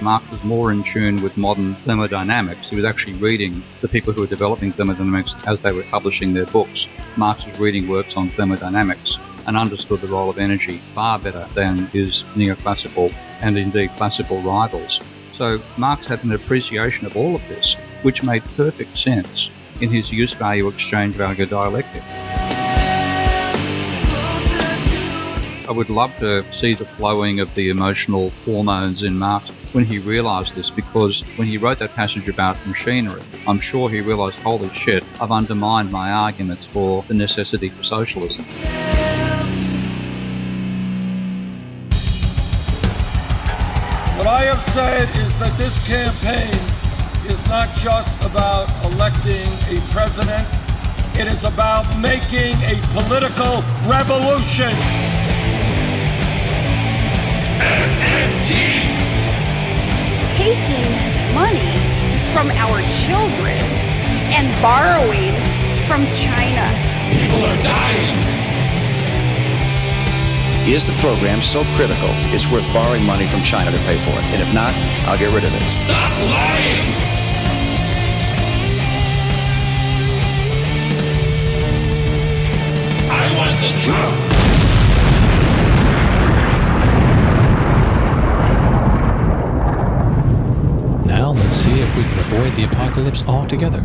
Marx was more in tune with modern thermodynamics. He was actually reading the people who were developing thermodynamics as they were publishing their books. Marx was reading works on thermodynamics and understood the role of energy far better than his neoclassical and indeed classical rivals. So Marx had an appreciation of all of this, which made perfect sense in his use-value, exchange-value dialectic. I would love to see the flowing of the emotional hormones in Marx when he realised this, because when he wrote that passage about machinery, I'm sure he realised, holy shit, I've undermined my arguments for the necessity for socialism. What I have said is that this campaign is not just about electing a president, it is about making a political revolution. MMT. Taking money from our children and borrowing from China. People are dying. Is the program so critical it's worth borrowing money from China to pay for it? And if not, I'll get rid of it. Stop lying! I want the truth! Now let's see if we can avoid the apocalypse altogether.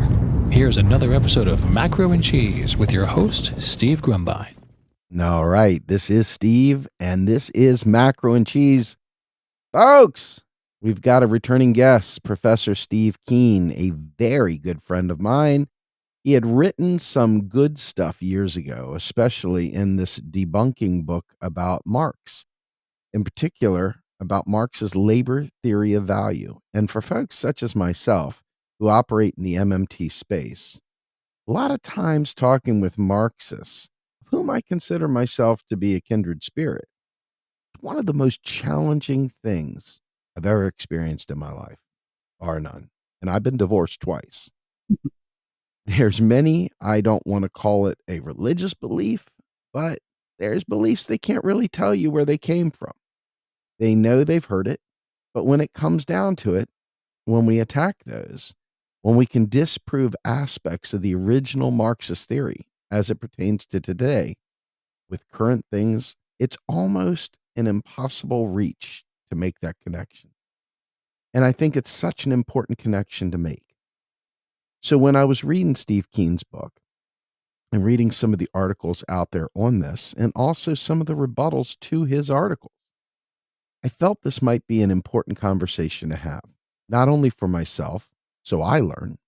Here's another episode of Macro and Cheese with your host, Steve Grumbine. All right, this is Steve, and this is Macro and Cheese. Folks, we've got a returning guest, Professor Steve Keen, a very good friend of mine. He had written some good stuff years ago, especially in this debunking book about Marx, in particular about Marx's labor theory of value. And for folks such as myself who operate in the MMT space, a lot of times talking with Marxists, whom I consider myself to be a kindred spirit, one of the most challenging things I've ever experienced in my life, bar none. And I've been divorced twice. There's many, I don't want to call it a religious belief, but there's beliefs they can't really tell you where they came from. They know they've heard it, but when it comes down to it, when we attack those, when we can disprove aspects of the original Marxist theory as it pertains to today, with current things, it's almost an impossible reach to make that connection. And I think it's such an important connection to make. So when I was reading Steve Keen's book and reading some of the articles out there on this, and also some of the rebuttals to his article, I felt this might be an important conversation to have, not only for myself, so I learn,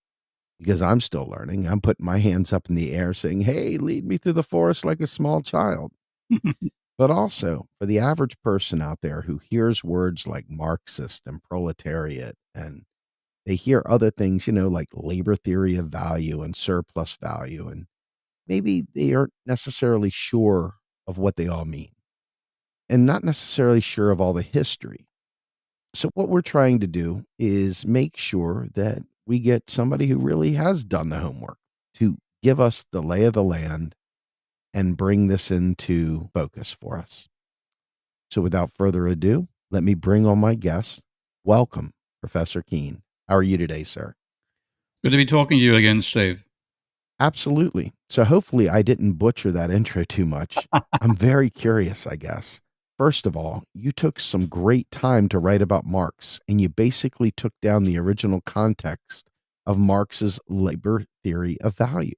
because I'm still learning. I'm putting my hands up in the air saying, hey, lead me through the forest like a small child. But also for the average person out there who hears words like Marxist and proletariat, and they hear other things, like labor theory of value and surplus value, and maybe they aren't necessarily sure of what they all mean, and not necessarily sure of all the history. So what we're trying to do is make sure that we get somebody who really has done the homework to give us the lay of the land and bring this into focus for us. So without further ado, let me bring on my guest. Welcome, Professor Keen. How are you today, sir? Good to be talking to you again, Steve. Absolutely. So hopefully I didn't butcher that intro too much. I'm very curious, I guess. First of all, you took some great time to write about Marx, and you basically took down the original context of Marx's labor theory of value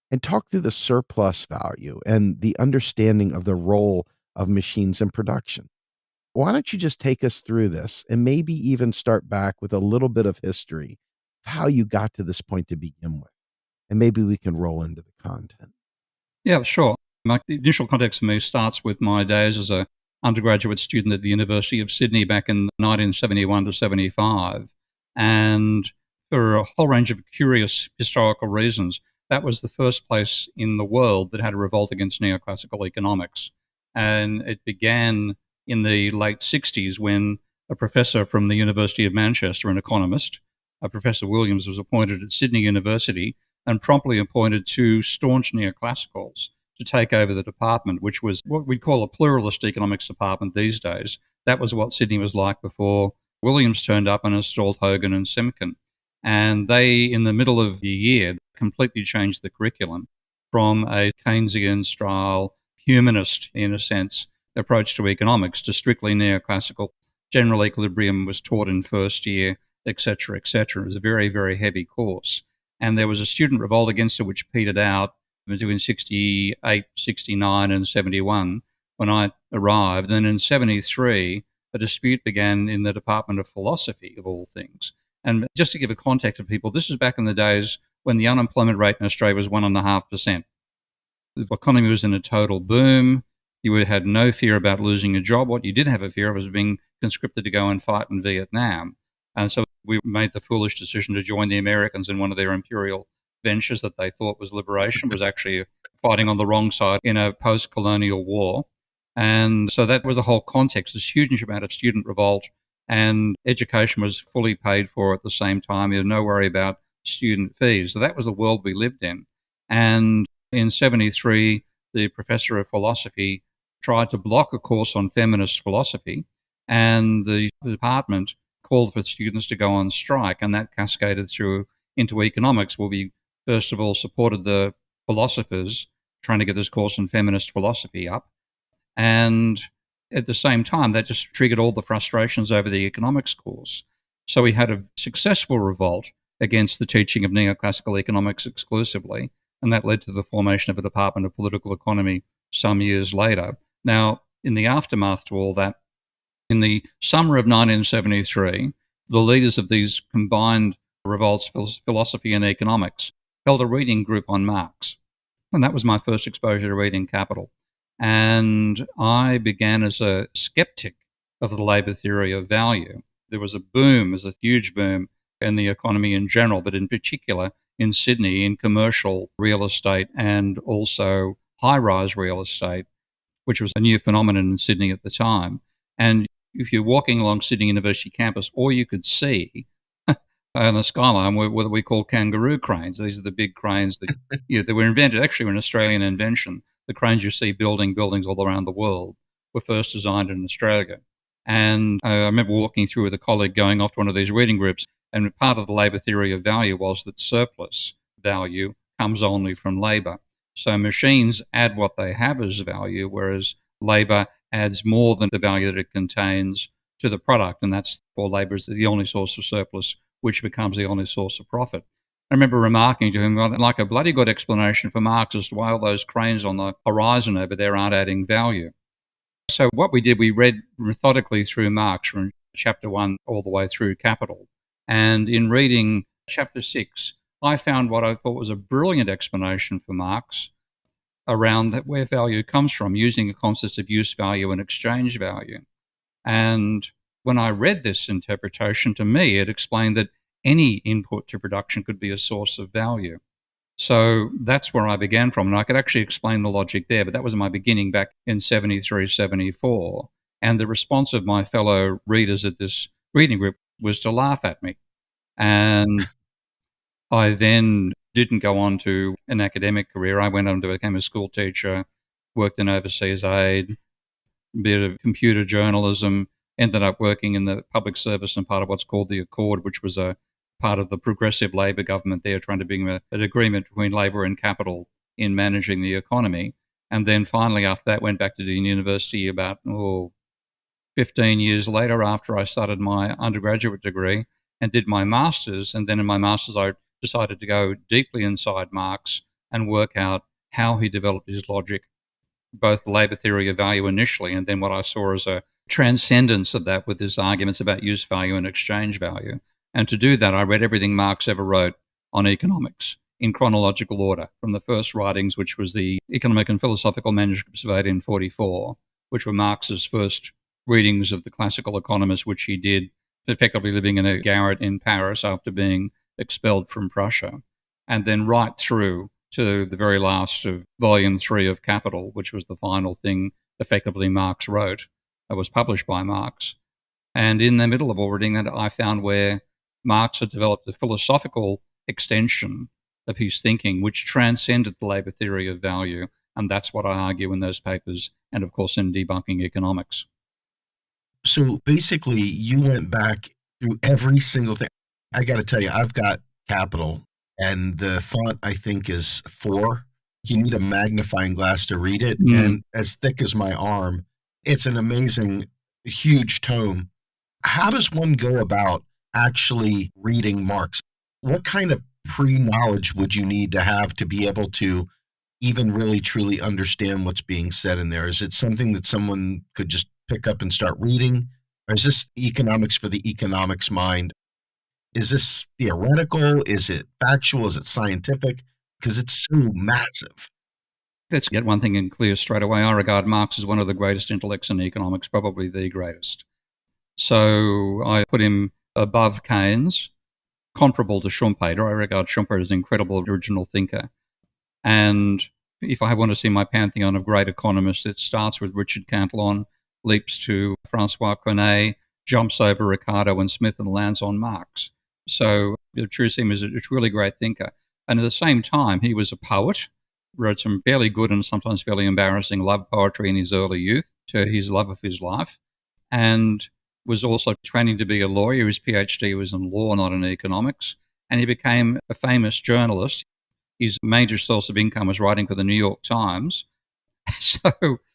and talked through the surplus value and the understanding of the role of machines in production. Why don't you just take us through this and maybe even start back with a little bit of history of how you got to this point to begin with, and maybe we can roll into the content. Yeah, sure. The initial context for me starts with my days as a undergraduate student at the University of Sydney back in 1971 to 75. And for a whole range of curious historical reasons, that was the first place in the world that had a revolt against neoclassical economics. And it began in the late 60s when a professor from the University of Manchester, an economist, Professor Williams, was appointed at Sydney University and promptly appointed two staunch neoclassicals to take over the department, which was what we'd call a pluralist economics department these days. That was what Sydney was like before Williams turned up and installed Hogan and Simkin. And they, in the middle of the year, completely changed the curriculum from a Keynesian-style, humanist, in a sense, approach to economics to strictly neoclassical. General equilibrium was taught in first year, etc., etc. It was a very, very heavy course. And there was a student revolt against it which petered out between 68, 69 and 71 when I arrived. And in 73, a dispute began in the Department of Philosophy, of all things. And just to give a context of people, this is back in the days when the unemployment rate in Australia was 1.5%. The economy was in a total boom. You had no fear about losing a job. What you did have a fear of was being conscripted to go and fight in Vietnam. And so we made the foolish decision to join the Americans in one of their imperial ventures that they thought was liberation, was actually fighting on the wrong side in a post-colonial war. And so that was the whole context, this huge amount of student revolt, and education was fully paid for at the same time. There was no worry about student fees. So that was the world we lived in. And in 73, the professor of philosophy tried to block a course on feminist philosophy, and the department called for students to go on strike, and that cascaded through into economics, where we first of all supported the philosophers trying to get this course on feminist philosophy up. And at the same time, that just triggered all the frustrations over the economics course. So we had a successful revolt against the teaching of neoclassical economics exclusively, and that led to the formation of a Department of Political Economy some years later. Now, in the aftermath to all that, in the summer of 1973, the leaders of these combined revolts, philosophy and economics, held a reading group on Marx. And that was my first exposure to reading Capital. And I began as a skeptic of the labour theory of value. There was a boom, there's a huge boom in the economy in general, but in particular in Sydney in commercial real estate and also high-rise real estate, which was a new phenomenon in Sydney at the time. And if you're walking along Sydney University campus, all you could see on the skyline were what we call kangaroo cranes. These are the big cranes that, that were invented, actually were an Australian invention. The cranes you see building buildings all around the world were first designed in Australia. And I remember walking through with a colleague going off to one of these reading groups, and part of the labour theory of value was that surplus value comes only from labour. So machines add what they have as value, whereas labour adds more than the value that it contains to the product, and that's for labour is the only source of surplus, which becomes the only source of profit. I remember remarking to him, I'd like a bloody good explanation for Marx as to why all those cranes on the horizon over there aren't adding value. So what we did, we read methodically through Marx from chapter 1 all the way through Capital. And in reading chapter 6, I found what I thought was a brilliant explanation for Marx around that where value comes from, using the concepts of use value and exchange value. And when I read this interpretation, to me, it explained that any input to production could be a source of value. So that's where I began from. And I could actually explain the logic there, but that was my beginning back in 73, 74. And the response of my fellow readers at this reading group was to laugh at me. And I then didn't go on to an academic career. I went on to become a school teacher, worked in overseas aid, a bit of computer journalism, ended up working in the public service and part of what's called the Accord, which was a part of the progressive Labor government there, trying to bring an agreement between Labor and capital in managing the economy. And then finally, after that, went back to the university about 15 years later after I started my undergraduate degree and did my master's. And then in my master's, I decided to go deeply inside Marx and work out how he developed his logic, both labour theory of value initially, and then what I saw as a transcendence of that with his arguments about use value and exchange value. And to do that, I read everything Marx ever wrote on economics in chronological order, from the first writings, which was the Economic and Philosophical Manuscripts of 1844, which were Marx's first readings of the classical economists, which he did effectively living in a garret in Paris after being expelled from Prussia, and then right through to the very last of Volume 3 of Capital, which was the final thing effectively Marx wrote, that was published by Marx. And in the middle of all reading that, I found where Marx had developed a philosophical extension of his thinking, which transcended the labour theory of value. And that's what I argue in those papers and, of course, in Debunking Economics. So basically, you went back through every single thing. I got to tell you, I've got Capital, and the font I think is 4. You need a magnifying glass to read it, Mm. and as thick as my arm. It's an amazing, huge tome. How does one go about actually reading Marx? What kind of pre-knowledge would you need to have to be able to even really truly understand what's being said in there? Is it something that someone could just pick up and start reading? Or is this economics for the economics mind? Is this theoretical? Is it factual? Is it scientific? Because it's so massive. Let's get one thing in clear straight away. I regard Marx as one of the greatest intellects in economics, probably the greatest. So I put him above Keynes, comparable to Schumpeter. I regard Schumpeter as an incredible original thinker. And if I want to see my pantheon of great economists, it starts with Richard Cantillon, leaps to Francois Quesnay, jumps over Ricardo and Smith, and lands on Marx. So the truth is, a truly great thinker. And at the same time, he was a poet, wrote some fairly good and sometimes fairly embarrassing love poetry in his early youth to his love of his life, and was also training to be a lawyer. His PhD was in law, not in economics. And he became a famous journalist. His major source of income was writing for the New York Times. So,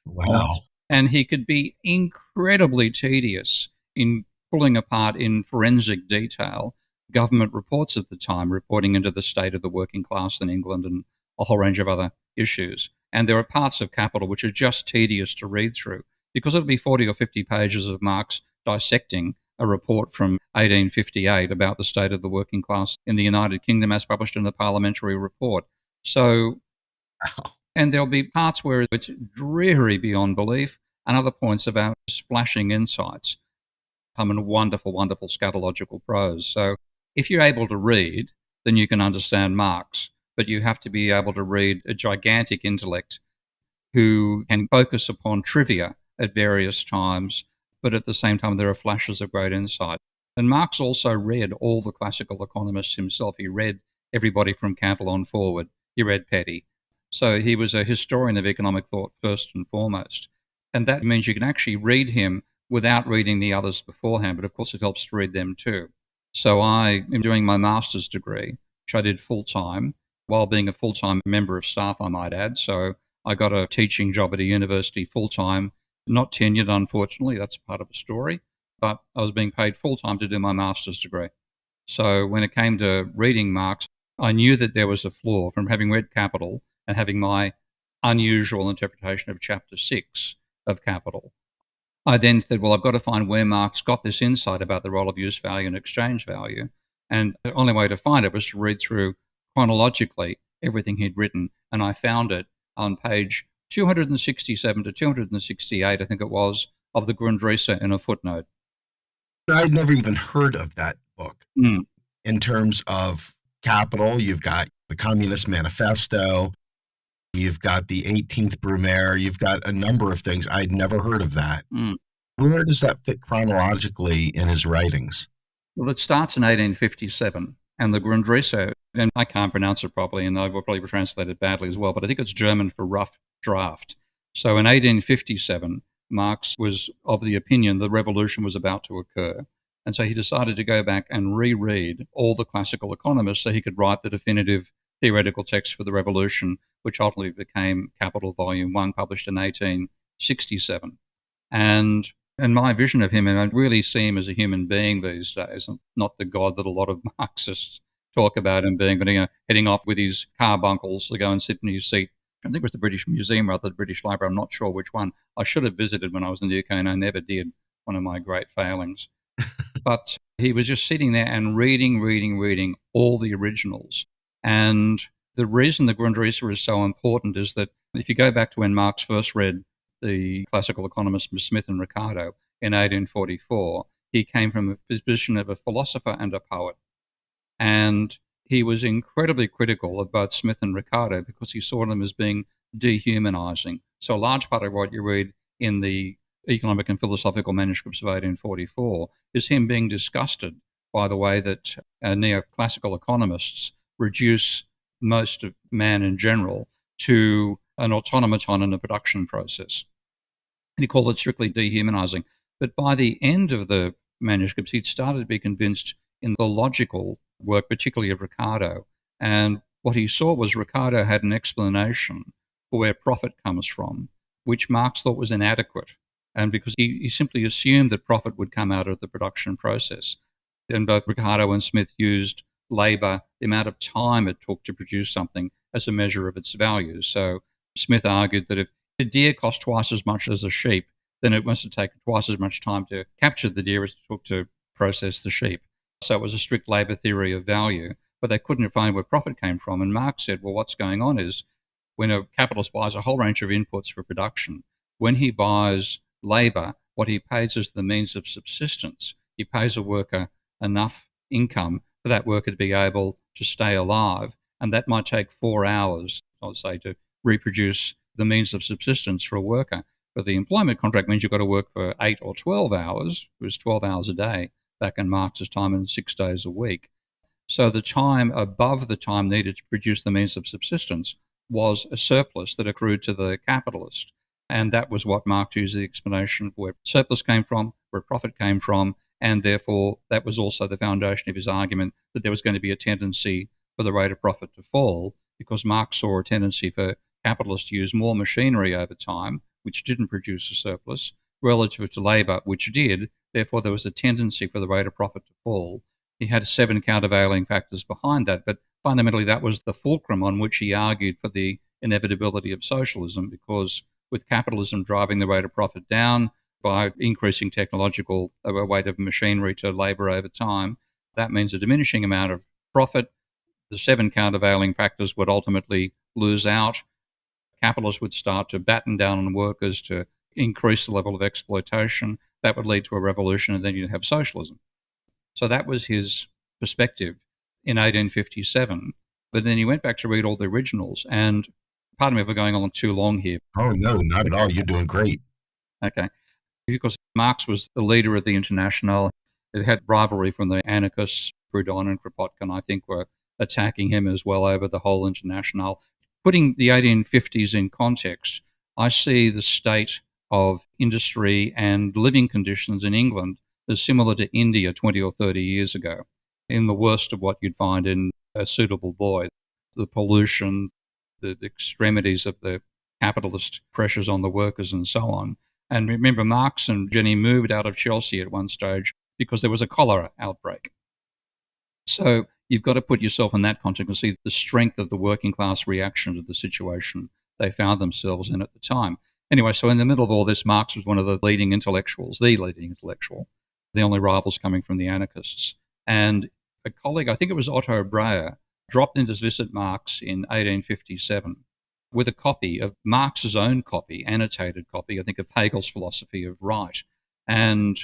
Wow. and he could be incredibly tedious in pulling apart in forensic detail government reports at the time, reporting into the state of the working class in England and a whole range of other issues. And there are parts of Capital which are just tedious to read through because it'll be 40 or 50 pages of Marx dissecting a report from 1858 about the state of the working class in the United Kingdom as published in the Parliamentary Report. So, and there'll be parts where it's dreary beyond belief and other points about flashing insights come in wonderful, wonderful scatological prose. So if you're able to read, then you can understand Marx, but you have to be able to read a gigantic intellect who can focus upon trivia at various times, but at the same time there are flashes of great insight. And Marx also read all the classical economists himself. He read everybody from Cantillon forward. He read Petty. So he was a historian of economic thought first and foremost. And that means you can actually read him without reading the others beforehand, but of course it helps to read them too. So I am doing my master's degree, which I did full-time, while being a full-time member of staff, I might add. So I got a teaching job at a university full-time, not tenured, unfortunately. That's part of the story. But I was being paid full-time to do my master's degree. So when it came to reading Marx, I knew that there was a flaw from having read Capital and having my unusual interpretation of Chapter 6 of Capital. I then said, well, I've got to find where Marx got this insight about the role of use value and exchange value. And the only way to find it was to read through chronologically everything he'd written. And I found it on page 267 to 268, I think it was, of the Grundrisse in a footnote. I'd never even heard of that book. Mm. In terms of Capital, you've got the Communist Manifesto, you've got the 18th Brumaire, you've got a number of things. I'd never heard of that. Mm. Where does that fit chronologically in his writings? Well, it starts in 1857, and the Grundrisse, and I can't pronounce it properly, and I will probably translate it badly as well, but I think it's German for rough draft. So in 1857, Marx was of the opinion the revolution was about to occur. And so he decided to go back and reread all the classical economists so he could write the definitive theoretical text for the revolution, which ultimately became Capital Volume 1, published in 1867. And my vision of him, and I really see him as a human being these days, and not the god that a lot of Marxists talk about him being, but heading off with his carbuncles to go and sit in his seat. I think it was the British Museum rather than the British Library. I'm not sure which one. I should have visited when I was in the UK, and I never did. One of my great failings. But he was just sitting there and reading all the originals. And the reason the Grundrisse is so important is that if you go back to when Marx first read the classical economists Smith and Ricardo in 1844, he came from a position of a philosopher and a poet. And he was incredibly critical of both Smith and Ricardo because he saw them as being dehumanizing. So a large part of what you read in the economic and philosophical manuscripts of 1844 is him being disgusted by the way that neoclassical economists reduce most of man in general to an automaton in the production process. And he called it strictly dehumanizing. But by the end of the manuscripts, he'd started to be convinced in the logical work, particularly of Ricardo. And what he saw was Ricardo had an explanation for where profit comes from, which Marx thought was inadequate. And because he simply assumed that profit would come out of the production process. And both Ricardo and Smith used labor, the amount of time it took to produce something, as a measure of its value. So Smith argued that if a deer cost twice as much as a sheep, then it must have taken twice as much time to capture the deer as it took to process the sheep. So it was a strict labor theory of value, but they couldn't find where profit came from. And Marx said, well, what's going on is when a capitalist buys a whole range of inputs for production, when he buys labor, what he pays is the means of subsistence. He pays a worker enough income for that worker to be able to stay alive. And that might take 4 hours, I would say, to reproduce the means of subsistence for a worker. But the employment contract means you've got to work for 8 or 12 hours. It was 12 hours a day back in Marx's time and 6 days a week. So the time above the time needed to produce the means of subsistence was a surplus that accrued to the capitalist. And that was what Marx used as the explanation for where surplus came from, where profit came from, and therefore that was also the foundation of his argument that there was going to be a tendency for the rate of profit to fall, because Marx saw a tendency for capitalists to use more machinery over time, which didn't produce a surplus, relative to labour, which did. Therefore, there was a tendency for the rate of profit to fall. He had 7 countervailing factors behind that, but fundamentally that was the fulcrum on which he argued for the inevitability of socialism, because with capitalism driving the rate of profit down by increasing technological weight of machinery to labour over time, that means a diminishing amount of profit. The 7 countervailing factors would ultimately lose out. Capitalists would start to batten down on workers to increase the level of exploitation. That would lead to a revolution, and then you'd have socialism. So that was his perspective in 1857. But then he went back to read all the originals, and pardon me if we're going on too long here. Oh, no, not at all. You're doing great. Okay. Because Marx was the leader of the International. It had rivalry from the anarchists. Proudhon and Kropotkin, I think, were attacking him as well over the whole International. Putting the 1850s in context, I see the state of industry and living conditions in England as similar to India 20 or 30 years ago, in the worst of what you'd find in A Suitable Boy. The pollution, the extremities of the capitalist pressures on the workers and so on. And remember, Marx and Jenny moved out of Chelsea at one stage because there was a cholera outbreak. So you've got to put yourself in that context and see the strength of the working class reaction to the situation they found themselves in at the time. Anyway, so in the middle of all this, Marx was one of the leading intellectuals, the only rivals coming from the anarchists. And a colleague, I think it was Otto Breyer, dropped in to visit Marx in 1857 with a copy of Marx's own copy, annotated copy, I think, of Hegel's philosophy of right. And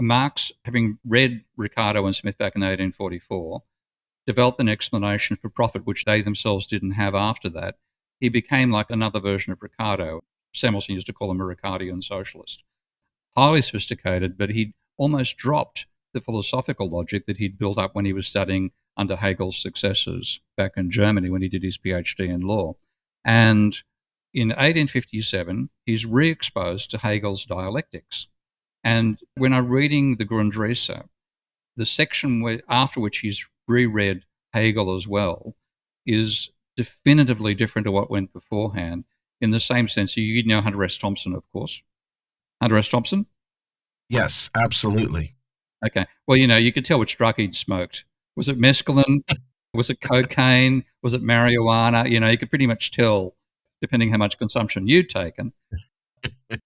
Marx, having read Ricardo and Smith back in 1844, developed an explanation for profit, which they themselves didn't have after that. He became like another version of Ricardo. Samuelson used to call him a Ricardian socialist. Highly sophisticated, but he'd almost dropped the philosophical logic that he'd built up when he was studying under Hegel's successors back in Germany when he did his PhD in law. And in 1857, he's re-exposed to Hegel's dialectics. And when I'm reading the Grundrisse, the section after which he's reread Hegel as well is definitively different to what went beforehand, in the same sense. You know Hunter S. Thompson, of course. Hunter S. Thompson? Yes, absolutely. Okay. Well, you could tell which drug he'd smoked. Was it mescaline? Was it cocaine? Was it marijuana? You could pretty much tell, depending how much consumption you'd taken.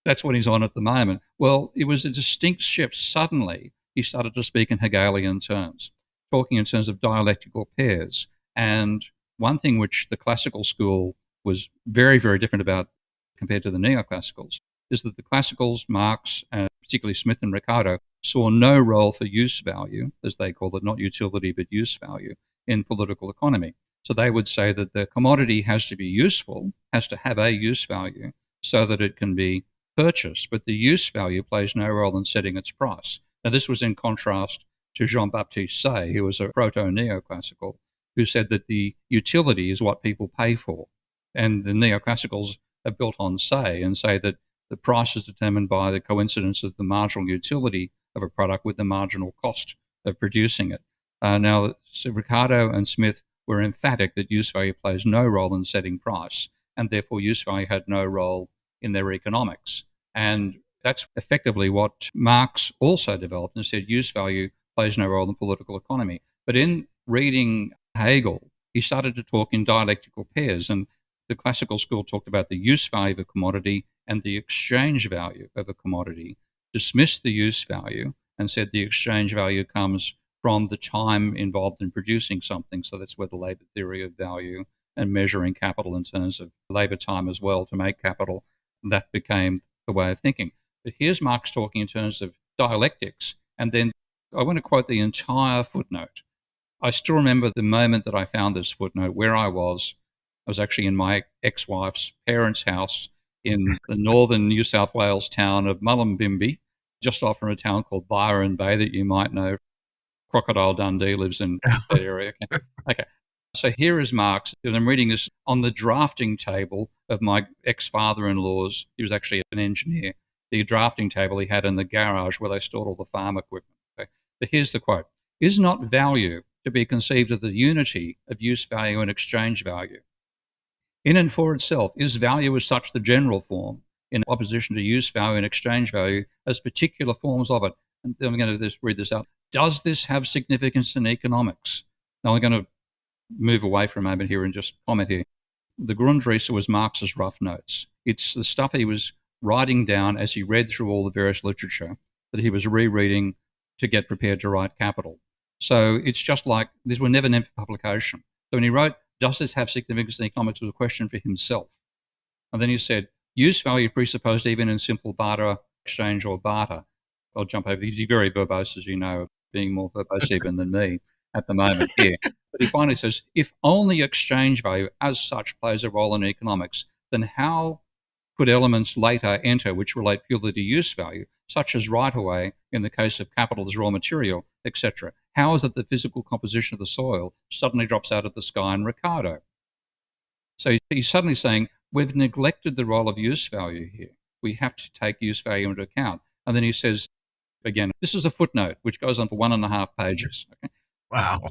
That's what he's on at the moment. Well, it was a distinct shift. Suddenly, he started to speak in Hegelian terms, talking in terms of dialectical pairs. And one thing which the classical school was very, very different about compared to the neoclassicals is that the classicals, Marx, and particularly Smith and Ricardo, saw no role for use value, as they called it, not utility but use value, in political economy. So they would say that the commodity has to be useful, has to have a use value so that it can be purchased, but the use value plays no role in setting its price. Now, this was in contrast to Jean-Baptiste Say, who was a proto-neoclassical, who said that the utility is what people pay for. And the neoclassicals have built on Say and say that the price is determined by the coincidence of the marginal utility of a product with the marginal cost of producing it. Now, so Ricardo and Smith were emphatic that use value plays no role in setting price, and therefore use value had no role in their economics. And that's effectively what Marx also developed and said use value plays no role in political economy. But in reading Hegel, he started to talk in dialectical pairs, and the classical school talked about the use value of a commodity and the exchange value of a commodity, dismissed the use value and said the exchange value comes from the time involved in producing something. So that's where the labor theory of value and measuring capital in terms of labor time as well to make capital, that became the way of thinking. But here's Marx talking in terms of dialectics, and then I want to quote the entire footnote. I still remember the moment that I found this footnote, where I was actually in my ex-wife's parents' house in the northern New South Wales town of Mullumbimby, just off from a town called Byron Bay that you might know. Crocodile Dundee lives in that area. Okay. So here is Marx, and I'm reading this on the drafting table of my ex-father-in-law's. He was actually an engineer. The drafting table he had in the garage where they stored all the farm equipment. Okay. But here's the quote. Is not value to be conceived of the unity of use value and exchange value? In and for itself, is value as such the general form, in opposition to use value and exchange value as particular forms of it? And I'm going to just read this out. Does this have significance in economics? Now I'm going to move away for a moment here and just comment here. The Grundrisse was Marx's rough notes. It's the stuff he was writing down as he read through all the various literature that he was rereading to get prepared to write Capital. So it's just like, these were never meant for publication. So when he wrote, does this have significance in economics, was a question for himself. And then he said, use value presupposed even in simple barter, exchange or barter. I'll jump over, he's very verbose, as you know, being more verbose even than me at the moment here. But he finally says, if only exchange value as such plays a role in economics, then how could elements later enter which relate purely to use value, such as right-of-way in the case of capital as raw material, etc.? How is it the physical composition of the soil suddenly drops out of the sky in Ricardo? So he's suddenly saying, we've neglected the role of use value here. We have to take use value into account. And then he says, again, this is a footnote, which goes on for 1.5 pages. Okay? Wow.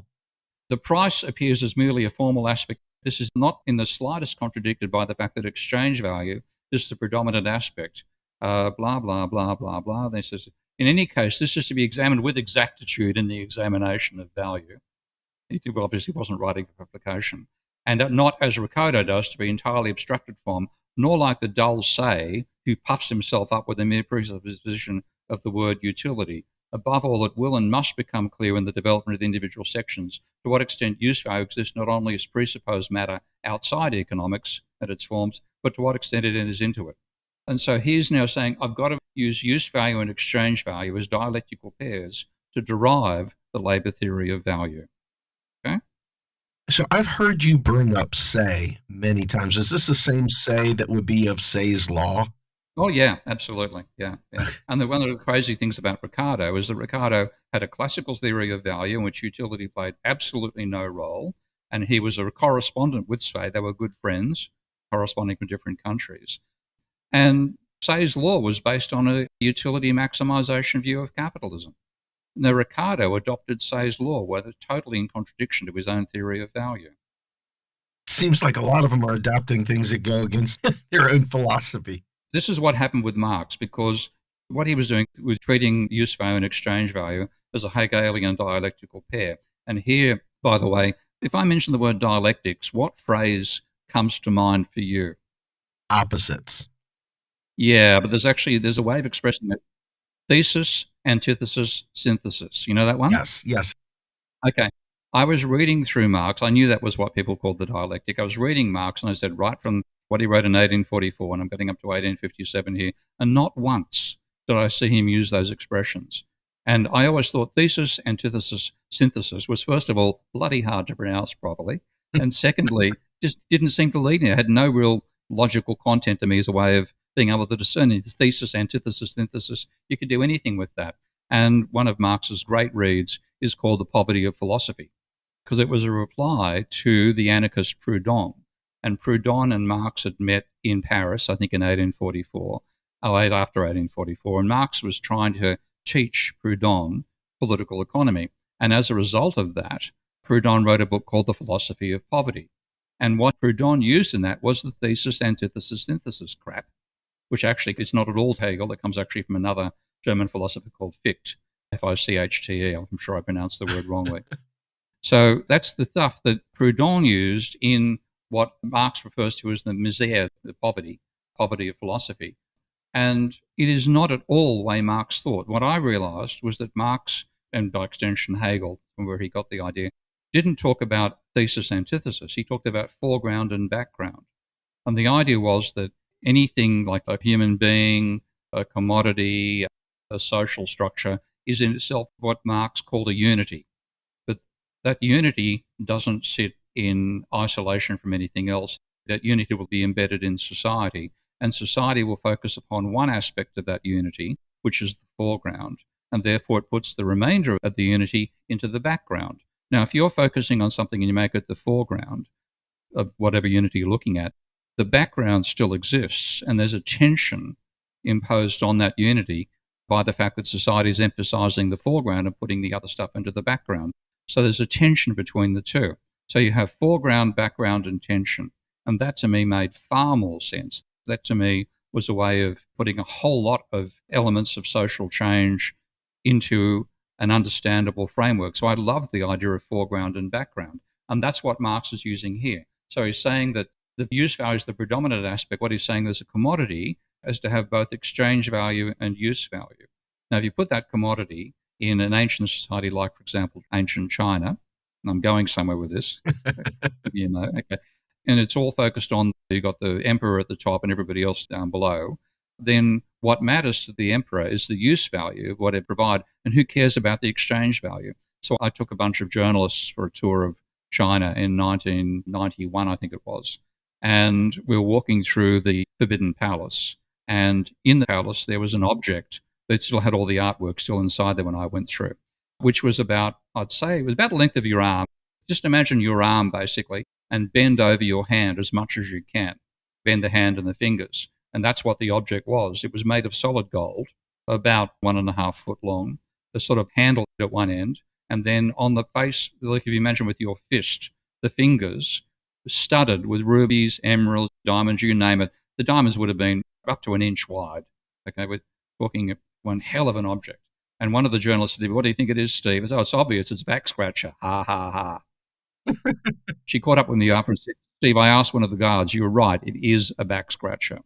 The price appears as merely a formal aspect. This is not in the slightest contradicted by the fact that exchange value is the predominant aspect. Blah, blah, blah, blah, blah. This is, in any case, this is to be examined with exactitude in the examination of value. He obviously wasn't writing for publication. And not, as Ricardo does, to be entirely abstracted from, nor like the dull say, who puffs himself up with a mere presupposition of the word utility. Above all, it will and must become clear in the development of the individual sections to what extent use value exists not only as presupposed matter outside economics and its forms, but to what extent it enters into it. And so he's now saying, I've got to use use value and exchange value as dialectical pairs to derive the labor theory of value. Okay? So I've heard you bring up Say many times. Is this the same Say that would be of Say's law? Oh, yeah, absolutely. Yeah. And one of the crazy things about Ricardo is that Ricardo had a classical theory of value in which utility played absolutely no role. And he was a correspondent with Say. They were good friends, corresponding from different countries. And Say's law was based on a utility maximization view of capitalism. Now, Ricardo adopted Say's law, whether totally in contradiction to his own theory of value. Seems like a lot of them are adopting things that go against their own philosophy. This is what happened with Marx, because what he was doing was treating use value and exchange value as a Hegelian dialectical pair. And here, by the way, if I mention the word dialectics, what phrase comes to mind for you? Opposites. Yeah, but there's a way of expressing it. Thesis, antithesis, synthesis. You know that one? Yes. Okay. I was reading through Marx. I knew that was what people called the dialectic. I was reading Marx and I said, right from what he wrote in 1844, and I'm getting up to 1857 here, and not once did I see him use those expressions. And I always thought thesis, antithesis, synthesis was, first of all, bloody hard to pronounce properly, and secondly, just didn't seem to lead me. It had no real logical content to me as a way of being able to discern it. Thesis, antithesis, synthesis, you could do anything with that. And one of Marx's great reads is called The Poverty of Philosophy, because it was a reply to the anarchist Proudhon. And Proudhon and Marx had met in Paris, I think in 1844, after 1844, and Marx was trying to teach Proudhon political economy. And as a result of that, Proudhon wrote a book called The Philosophy of Poverty. And what Proudhon used in that was the thesis, antithesis, synthesis crap, which actually is not at all Hegel. It comes actually from another German philosopher called Fichte, Fichte. I'm sure I pronounced the word wrongly. So that's the stuff that Proudhon used in what Marx refers to as the misère, the poverty of philosophy. And it is not at all the way Marx thought. What I realized was that Marx, and by extension Hegel, from where he got the idea, didn't talk about thesis antithesis. He talked about foreground and background. And the idea was that anything like a human being, a commodity, a social structure is in itself what Marx called a unity. But that unity doesn't sit in isolation from anything else. That unity will be embedded in society, and society will focus upon one aspect of that unity, which is the foreground, and therefore it puts the remainder of the unity into the background. Now, if you're focusing on something and you make it the foreground of whatever unity you're looking at, the background still exists, and there's a tension imposed on that unity by the fact that society is emphasizing the foreground and putting the other stuff into the background. So there's a tension between the two. So you have foreground, background, and tension. And that to me made far more sense. That to me was a way of putting a whole lot of elements of social change into an understandable framework. So I loved the idea of foreground and background. And that's what Marx is using here. So he's saying that the use value is the predominant aspect. What he's saying is a commodity has to have both exchange value and use value. Now, if you put that commodity in an ancient society like, for example, ancient China, and I'm going somewhere with this, okay, and it's all focused on, you've got the emperor at the top and everybody else down below, then what matters to the emperor is the use value of what it provides, and who cares about the exchange value? So I took a bunch of journalists for a tour of China in 1991, I think it was, and we were walking through the Forbidden Palace, and in the palace there was an object that still had all the artwork still inside there when I went through, which was about, I'd say, it was about the length of your arm. Just imagine your arm, basically, and bend over your hand as much as you can. Bend the hand and the fingers. And that's what the object was. It was made of solid gold, about 1.5 foot long, the sort of handle at one end, and then on the face, like if you imagine with your fist, the fingers studded with rubies, emeralds, diamonds, you name it. The diamonds would have been up to 1 inch wide. Okay, we're talking one hell of an object. And one of the journalists said, "What do you think it is, Steve?" I said, "Oh, it's obvious. It's back scratcher." Ha, ha, ha. She caught up with me after and said, "Steve, I asked one of the guards. You were right. It is a back scratcher."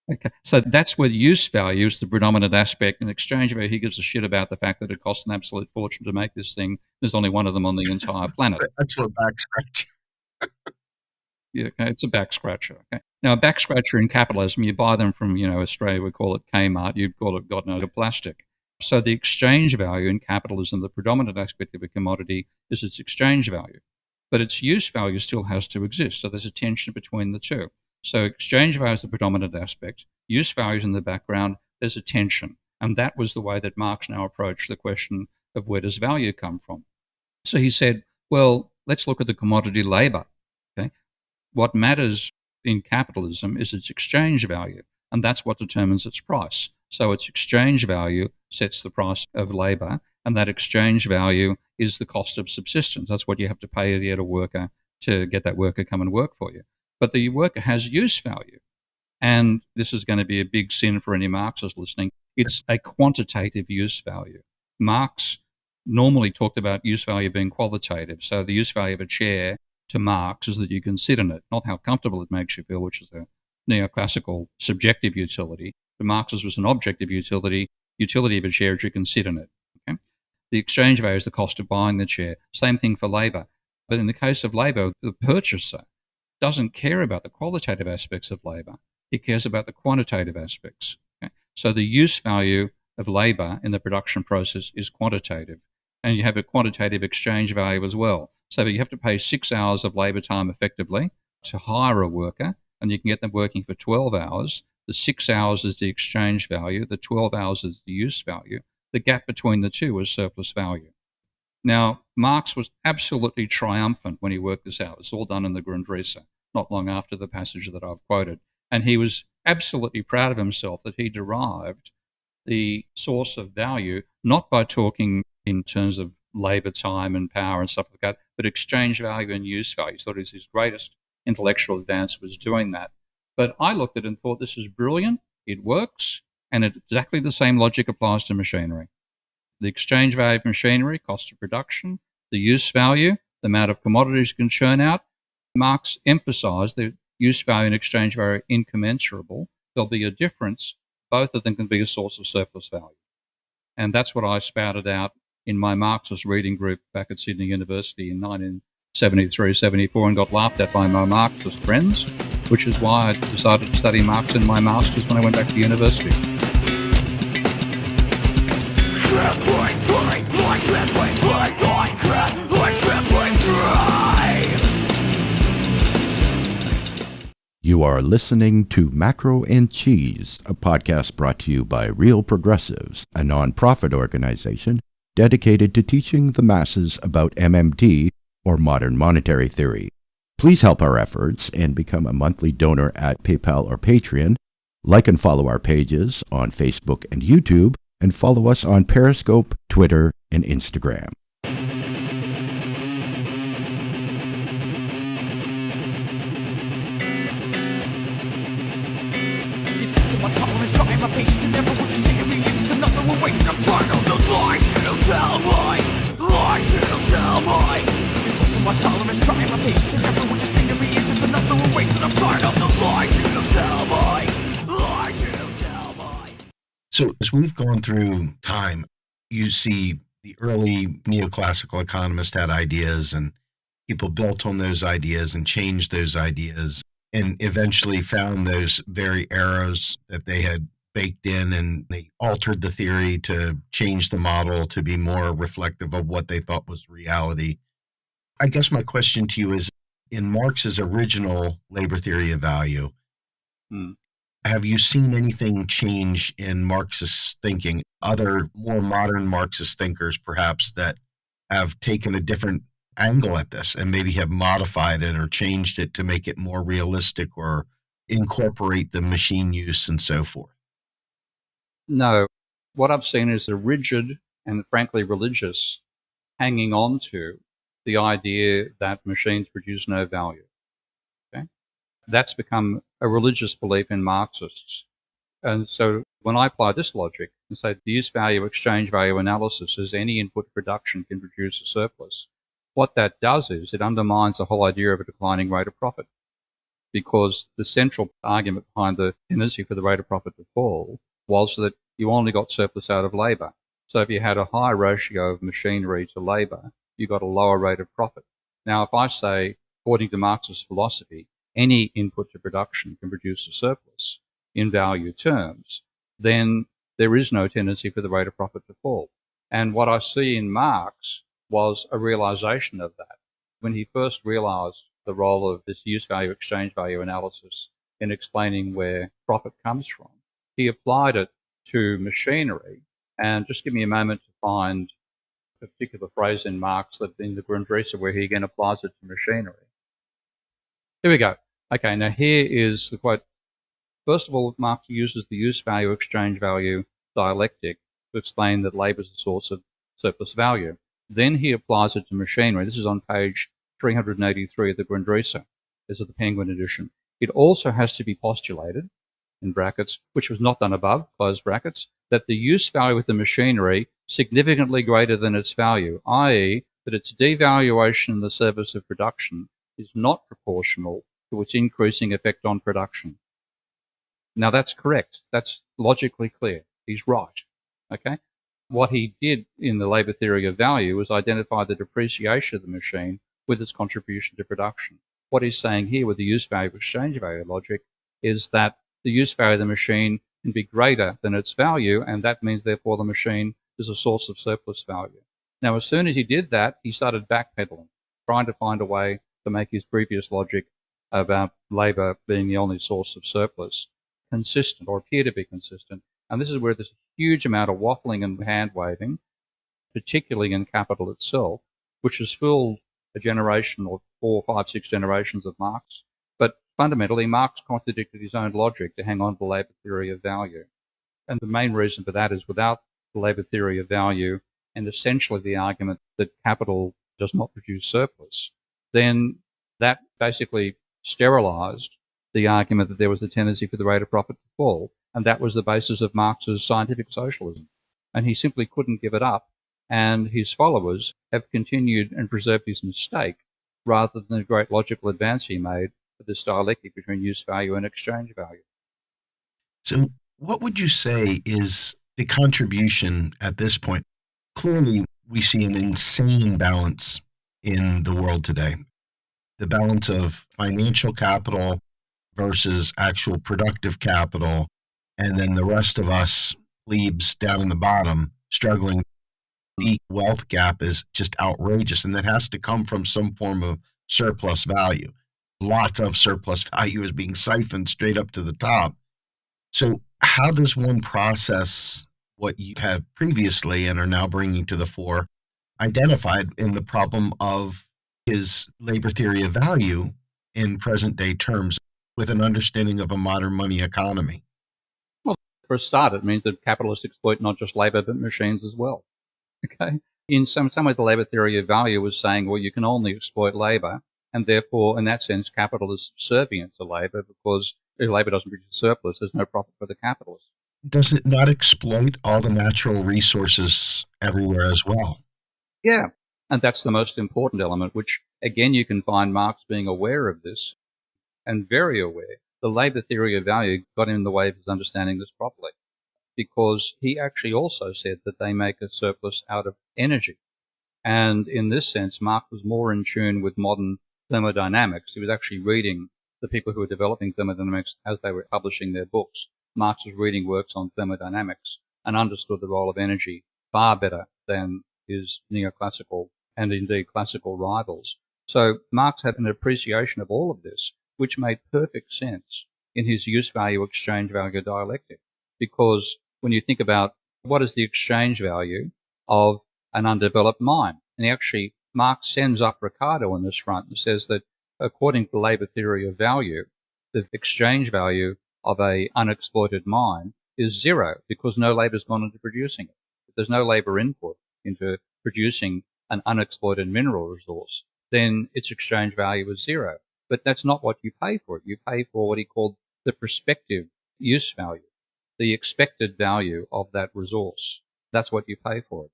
Okay. So that's where the use value is the predominant aspect. In exchange value, he gives a shit about the fact that it costs an absolute fortune to make this thing. There's only one of them on the entire planet. That's a back scratcher. Yeah, okay, it's a back scratcher. Okay. Now, a back scratcher in capitalism, you buy them from, Australia, we call it Kmart, you've got it, God knows, plastic. So the exchange value in capitalism, the predominant aspect of a commodity is its exchange value. But its use value still has to exist. So there's a tension between the two. So exchange value is the predominant aspect. Use value is in the background. There's a tension. And that was the way that Marx now approached the question of where does value come from. So he said, well, let's look at the commodity labor. Okay? What matters in capitalism is its exchange value, and that's what determines its price. So its exchange value sets the price of labor, and that exchange value is the cost of subsistence. That's what you have to pay to get a worker to get that worker come and work for you. But the worker has use value, and this is going to be a big sin for any Marxists listening. It's a quantitative use value. Marx normally talked about use value being qualitative. So the use value of a chair to Marx is that you can sit in it, not how comfortable it makes you feel, which is a neoclassical subjective utility. For Marx's was an objective utility of a chair is you can sit in it. Okay? The exchange value is the cost of buying the chair. Same thing for labour. But in the case of labour, the purchaser doesn't care about the qualitative aspects of labour. He cares about the quantitative aspects. Okay? So the use value of labour in the production process is quantitative. And you have a quantitative exchange value as well. So you have to pay 6 hours of labour time effectively to hire a worker, and you can get them working for 12 hours. The 6 hours is the exchange value. The 12 hours is the use value. The gap between the two is surplus value. Now, Marx was absolutely triumphant when he worked this out. It's all done in the Grundrisse, not long after the passage that I've quoted. And he was absolutely proud of himself that he derived the source of value, not by talking in terms of labor, time, and power and stuff like that, but exchange value and use value. So his greatest intellectual advance was doing that. But I looked at it and thought, this is brilliant, it works, and exactly the same logic applies to machinery. The exchange value of machinery, cost of production, the use value, the amount of commodities you can churn out. Marx emphasized the use value and exchange value are incommensurable. There'll be a difference. Both of them can be a source of surplus value. And that's what I spouted out in my Marxist reading group back at Sydney University in 1973-74 and got laughed at by my Marxist friends, which is why I decided to study Marx in my master's when I went back to university. You are listening to Macro and Cheese, a podcast brought to you by Real Progressives, a non-profit organization dedicated to teaching the masses about MMT, or modern monetary theory. Please help our efforts and become a monthly donor at PayPal or Patreon. Like and follow our pages on Facebook and YouTube, and follow us on Periscope, Twitter, and Instagram. My tolerance, trying my patience, and never want to see me. It's another way. I'm tired of the lies it'll tell me. Lies it'll tell me. It's also my tolerance, trying my patience, and never want to see me. It's another way. I'm tired of the lies it'll tell me. Lies it'll tell me. So as we've gone through time, you see the early neoclassical economists had ideas, and people built on those ideas and changed those ideas, and eventually found those very errors that they had baked in, and they altered the theory to change the model to be more reflective of what they thought was reality. I guess my question to you is, in Marx's original labor theory of value, have you seen anything change in Marxist thinking, other more modern Marxist thinkers perhaps that have taken a different angle at this and maybe have modified it or changed it to make it more realistic or incorporate the machine use and so forth? No. What I've seen is a rigid and frankly religious hanging on to the idea that machines produce no value. Okay? That's become a religious belief in Marxists. And so when I apply this logic and say the use value exchange value analysis is any input production can produce a surplus, what that does is it undermines the whole idea of a declining rate of profit, because the central argument behind the tendency for the rate of profit to fall was that you only got surplus out of labour. So if you had a high ratio of machinery to labour, you got a lower rate of profit. Now, if I say, according to Marxist philosophy, any input to production can produce a surplus in value terms, then there is no tendency for the rate of profit to fall. And what I see in Marx was a realization of that. When he first realized the role of this use value, exchange value analysis in explaining where profit comes from, he applied it to machinery. And just give me a moment to find a particular phrase in Marx that in the Grundrisse where he again applies it to machinery. Here we go. Okay, now here is the quote. First of all, Marx uses the use value, exchange value dialectic to explain that labour is a source of surplus value. Then he applies it to machinery. This is on page 383 of the Grundrisse. This is the Penguin edition. It also has to be postulated, in brackets, which was not done above, close brackets, that the use value of the machinery significantly greater than its value, i.e. that its devaluation in the service of production is not proportional to its increasing effect on production. Now that's correct. That's logically clear. He's right. Okay? What he did in the labour theory of value was identify the depreciation of the machine with its contribution to production. What he's saying here with the use value exchange value logic is that the use value of the machine can be greater than its value, and that means therefore the machine is a source of surplus value. Now, as soon as he did that, he started backpedaling, trying to find a way to make his previous logic about labour being the only source of surplus consistent, or appear to be consistent. And this is where there's a huge amount of waffling and hand-waving, particularly in capital itself, which has fooled a generation or 4, 5, 6 generations of Marx. But fundamentally, Marx contradicted his own logic to hang on to the labour theory of value. And the main reason for that is without the labour theory of value and essentially the argument that capital does not produce surplus, then that basically sterilised the argument that there was a tendency for the rate of profit to fall. And that was the basis of Marx's scientific socialism. And he simply couldn't give it up. And his followers have continued and preserved his mistake rather than the great logical advance he made for this dialectic between use value and exchange value. So, what would you say is the contribution at this point? Clearly, we see an insane balance in the world today. The balance of financial capital versus actual productive capital, and then the rest of us plebes down in the bottom struggling. The wealth gap is just outrageous, and that has to come from some form of surplus value. Lots of surplus value is being siphoned straight up to the top. So, how does one process what you had previously and are now bringing to the fore, identified in the problem of his labor theory of value in present day terms with an understanding of a modern money economy? Well, for a start, it means that capitalists exploit not just labour but machines as well. Okay. In some way, the labour theory of value was saying, well, you can only exploit labour, and therefore, in that sense, capital is subservient to labour because if labour doesn't produce surplus, there's no profit for the capitalist. Does it not exploit all the natural resources everywhere as well? Yeah, and that's the most important element, which, again, you can find Marx being aware of this and very aware. The labour theory of value got in the way of his understanding this properly, because he actually also said that they make a surplus out of energy. And in this sense, Marx was more in tune with modern thermodynamics. He was actually reading the people who were developing thermodynamics as they were publishing their books. Marx was reading works on thermodynamics and understood the role of energy far better than his neoclassical and indeed classical rivals. So Marx had an appreciation of all of this, which made perfect sense in his use value, exchange value dialectic, because when you think about what is the exchange value of an undeveloped mind. And actually, Marx sends up Ricardo on this front and says that according to the labour theory of value, the exchange value of a unexploited mine is zero because no labour's gone into producing it. If there's no labour input into producing an unexploited mineral resource, then its exchange value is zero. But that's not what you pay for it. You pay for what he called the prospective use value, the expected value of that resource. That's what you pay for it.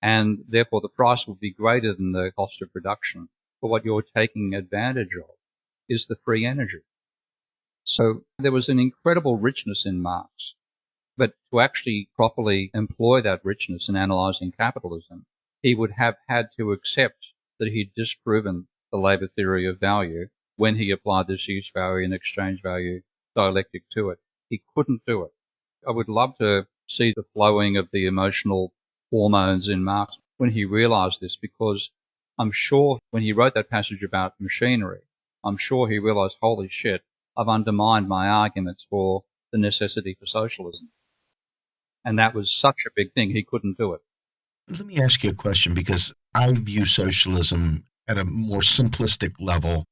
And therefore the price will be greater than the cost of production. But what you're taking advantage of is the free energy. So there was an incredible richness in Marx. But to actually properly employ that richness in analysing capitalism, he would have had to accept that he'd disproven the labour theory of value when he applied this use value and exchange value dialectic to it. He couldn't do it. I would love to see the flowing of the emotional hormones in Marx when he realised this, because I'm sure when he wrote that passage about machinery, I'm sure he realised, holy shit, I've undermined my arguments for the necessity for socialism. And that was such a big thing, he couldn't do it. Let me ask you a question, because I view socialism at a more simplistic level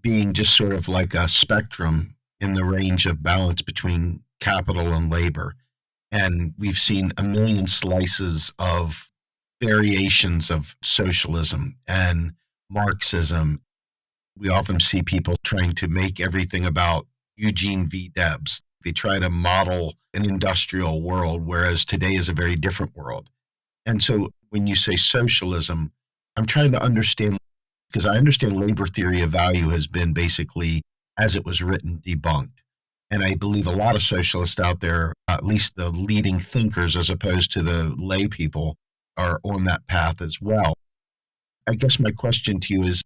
being just sort of like a spectrum in the range of balance between capital and labor. And we've seen a million slices of variations of socialism and Marxism. We often see people trying to make everything about Eugene V. Debs. They try to model an industrial world, whereas today is a very different world. And so when you say socialism, I'm trying to understand, because I understand labor theory of value has been basically, as it was written, debunked. And I believe a lot of socialists out there, at least the leading thinkers as opposed to the lay people, are on that path as well. I guess my question to you is,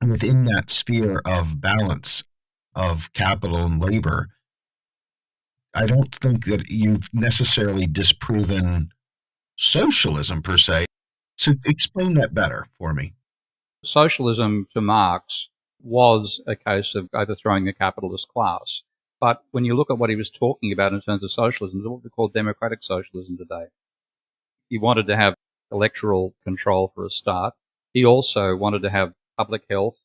within that sphere of balance of capital and labor, I don't think that you've necessarily disproven socialism per se. So explain that better for me. Socialism to Marx was a case of overthrowing the capitalist class. But when you look at what he was talking about in terms of socialism, it's what we call democratic socialism today. He wanted to have electoral control for a start. He also wanted to have public health,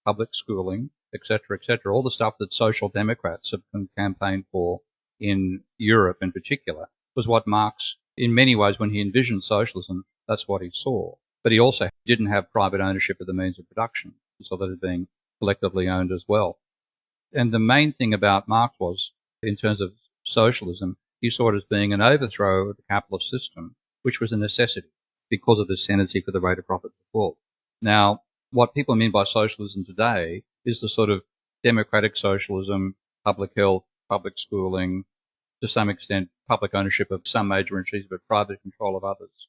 public schooling, etc., all the stuff that social democrats have campaigned for in Europe in particular. was what Marx, in many ways, when he envisioned socialism, that's what he saw. But he also didn't have private ownership of the means of production. He saw that as being collectively owned as well. And the main thing about Marx was, in terms of socialism, he saw it as being an overthrow of the capitalist system, which was a necessity because of this tendency for the rate of profit to fall. Now, what people mean by socialism today is the sort of democratic socialism, public health, public schooling, to some extent public ownership of some major industries, but private control of others.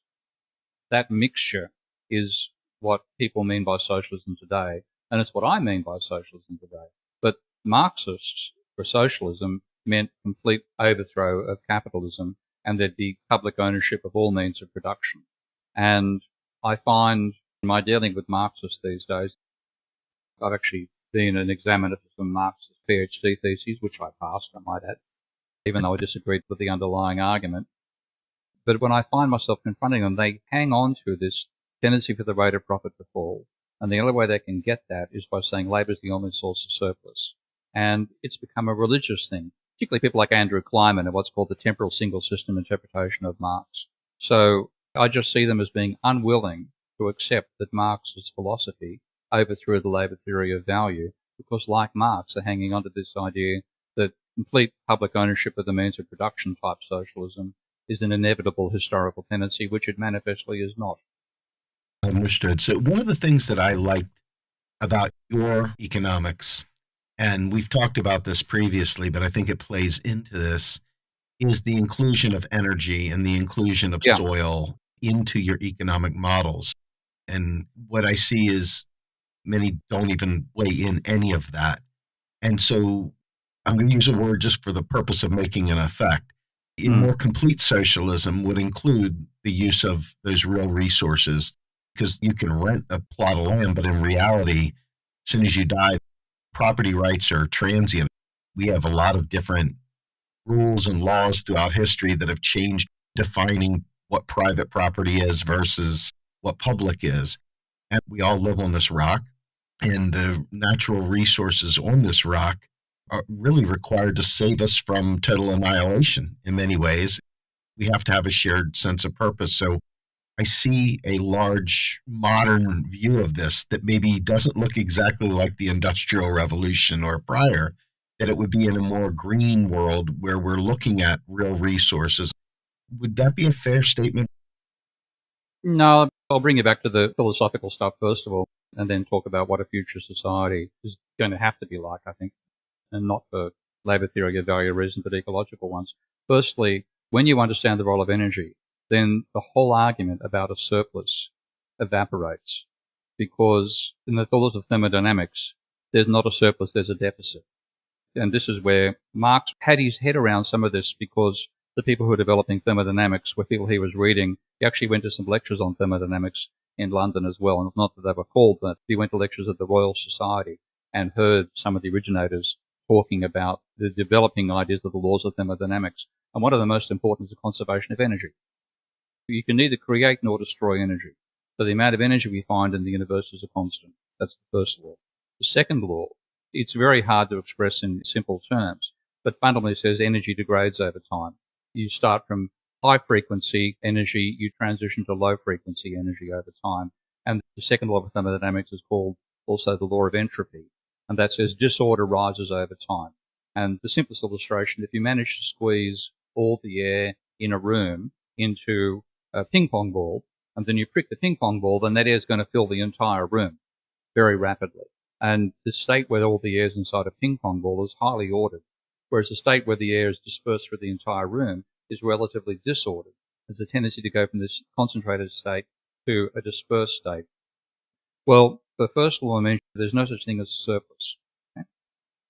That mixture is what people mean by socialism today, and it's what I mean by socialism today. But Marxists, for socialism, meant complete overthrow of capitalism, and there'd be public ownership of all means of production. And I find in my dealing with Marxists these days, I've actually been an examiner for some Marxist PhD theses, which I passed, I might add, even though I disagreed with the underlying argument. But when I find myself confronting them, they hang on to this tendency for the rate of profit to fall. And the only way they can get that is by saying labour is the only source of surplus. And it's become a religious thing, particularly people like Andrew Kleiman and what's called the temporal single system interpretation of Marx. So I just see them as being unwilling to accept that Marx's philosophy overthrew the labour theory of value, because like Marx, they're hanging on to this idea that complete public ownership of the means of production type socialism is an inevitable historical tendency, which it manifestly is not. Understood. So one of the things that I liked about your economics, and we've talked about this previously, but I think it plays into this, is the inclusion of energy and the inclusion of soil into your economic models. And what I see is many don't even weigh in any of that. And so I'm going to use a word just for the purpose of making an effect. In more complete socialism would include the use of those real resources, because you can rent a plot of land, but in reality, as soon as you die, property rights are transient. We have a lot of different rules and laws throughout history that have changed defining what private property is versus what public is. And we all live on this rock, and the natural resources on this rock are really required to save us from total annihilation in many ways. We have to have a shared sense of purpose. So I see a large modern view of this that maybe doesn't look exactly like the Industrial Revolution or prior, that it would be in a more green world where we're looking at real resources. Would that be a fair statement? No, I'll bring you back to the philosophical stuff first of all, and then talk about what a future society is going to have to be like, I think, and not for labour theory of value reasons, but ecological ones. Firstly, when you understand the role of energy, then the whole argument about a surplus evaporates, because in the laws of thermodynamics, there's not a surplus, there's a deficit. And this is where Marx had his head around some of this, because the people who were developing thermodynamics were people he was reading. He actually went to some lectures on thermodynamics in London as well, and not that they were called, but he went to lectures at the Royal Society and heard some of the originators talking about the developing ideas of the laws of thermodynamics. And one of the most important is the conservation of energy. You can neither create nor destroy energy. So the amount of energy we find in the universe is a constant. That's the first law. The second law, it's very hard to express in simple terms, but fundamentally says energy degrades over time. You start from high frequency energy, you transition to low frequency energy over time. And the second law of thermodynamics is called also the law of entropy. And that says disorder rises over time. And the simplest illustration, if you manage to squeeze all the air in a room into a ping pong ball, and then you prick the ping pong ball, then that air is going to fill the entire room very rapidly. And the state where all the air is inside a ping pong ball is highly ordered, whereas the state where the air is dispersed through the entire room is relatively disordered. There's a tendency to go from this concentrated state to a dispersed state. Well, the first law means there's no such thing as a surplus. Okay?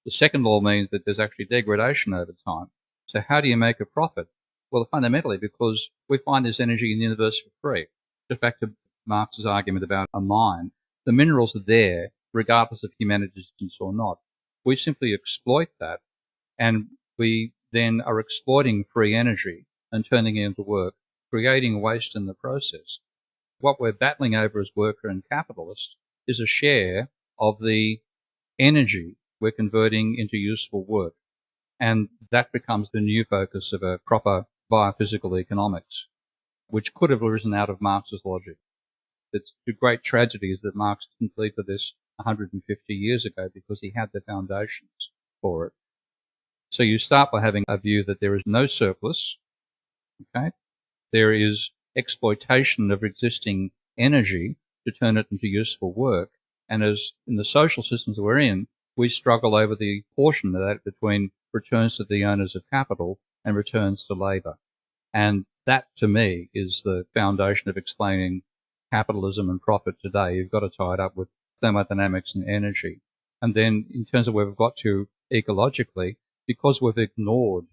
The second law means that there's actually degradation over time. So how do you make a profit? Well, fundamentally, because we find this energy in the universe for free. Just back to Marx's argument about a mine, the minerals are there regardless of humanity's existence or not. We simply exploit that, and we then are exploiting free energy and turning it into work, creating waste in the process. What we're battling over as worker and capitalist is a share of the energy we're converting into useful work. And that becomes the new focus of a proper biophysical economics, which could have arisen out of Marx's logic. It's the great tragedy is that Marx didn't lead to this 150 years ago because he had the foundations for it. So you start by having a view that there is no surplus, okay? There is exploitation of existing energy to turn it into useful work. And as in the social systems we're in, we struggle over the portion of that between returns to the owners of capital and returns to labour. And that, to me, is the foundation of explaining capitalism and profit today. You've got to tie it up with thermodynamics and energy. And then in terms of where we've got to ecologically, because we've ignored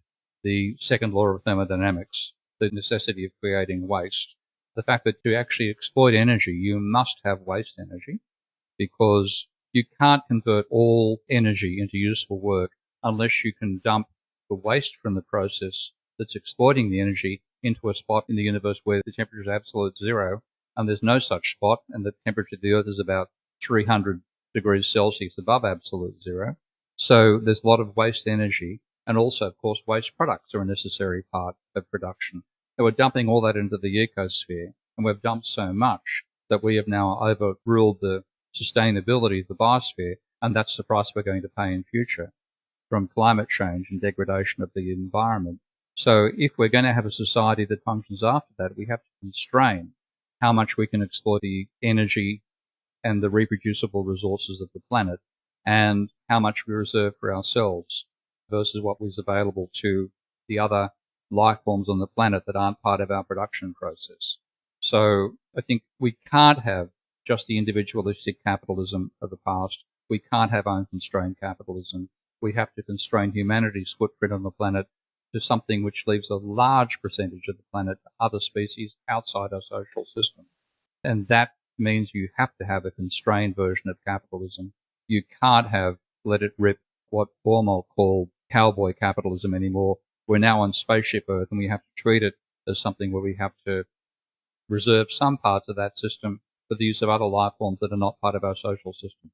the second law of thermodynamics, the necessity of creating waste, the fact that to actually exploit energy, you must have waste energy, because you can't convert all energy into useful work unless you can dump the waste from the process that's exploiting the energy into a spot in the universe where the temperature is absolute zero, and there's no such spot, and the temperature of the Earth is about 300 degrees Celsius above absolute zero. So there's a lot of waste energy, and also, of course, waste products are a necessary part of production. And we're dumping all that into the ecosphere, and we've dumped so much that we have now overruled the sustainability of the biosphere, and that's the price we're going to pay in future from climate change and degradation of the environment. So if we're going to have a society that functions after that, we have to constrain how much we can exploit the energy and the reproducible resources of the planet, and how much we reserve for ourselves versus what was available to the other life forms on the planet that aren't part of our production process. So I think we can't have just the individualistic capitalism of the past. We can't have unconstrained capitalism. We have to constrain humanity's footprint on the planet to something which leaves a large percentage of the planet to other species outside our social system. And that means you have to have a constrained version of capitalism. You can't have let it rip what Baumol called cowboy capitalism anymore. We're now on spaceship Earth, and we have to treat it as something where we have to reserve some parts of that system for the use of other life forms that are not part of our social system.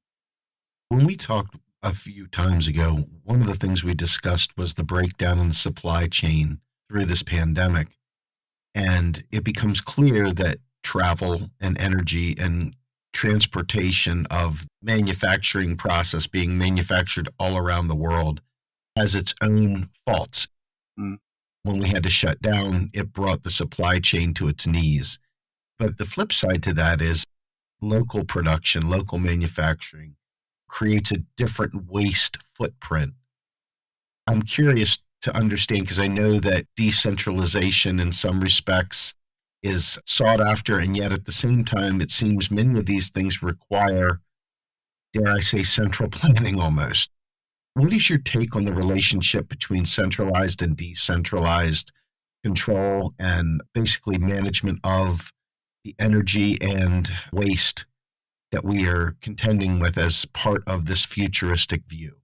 When we talked a few times ago, one of the things we discussed was the breakdown in the supply chain through this pandemic. And it becomes clear that travel and energy and transportation of manufacturing process being manufactured all around the world has its own faults. When we had to shut down, it brought the supply chain to its knees. But the flip side to that is local production, local manufacturing creates a different waste footprint. I'm curious to understand, because I know that decentralization in some respects is sought after, and yet at the same time, it seems many of these things require, dare I say, central planning almost. What is your take on the relationship between centralized and decentralized control and basically management of the energy and waste that we are contending with as part of this futuristic view?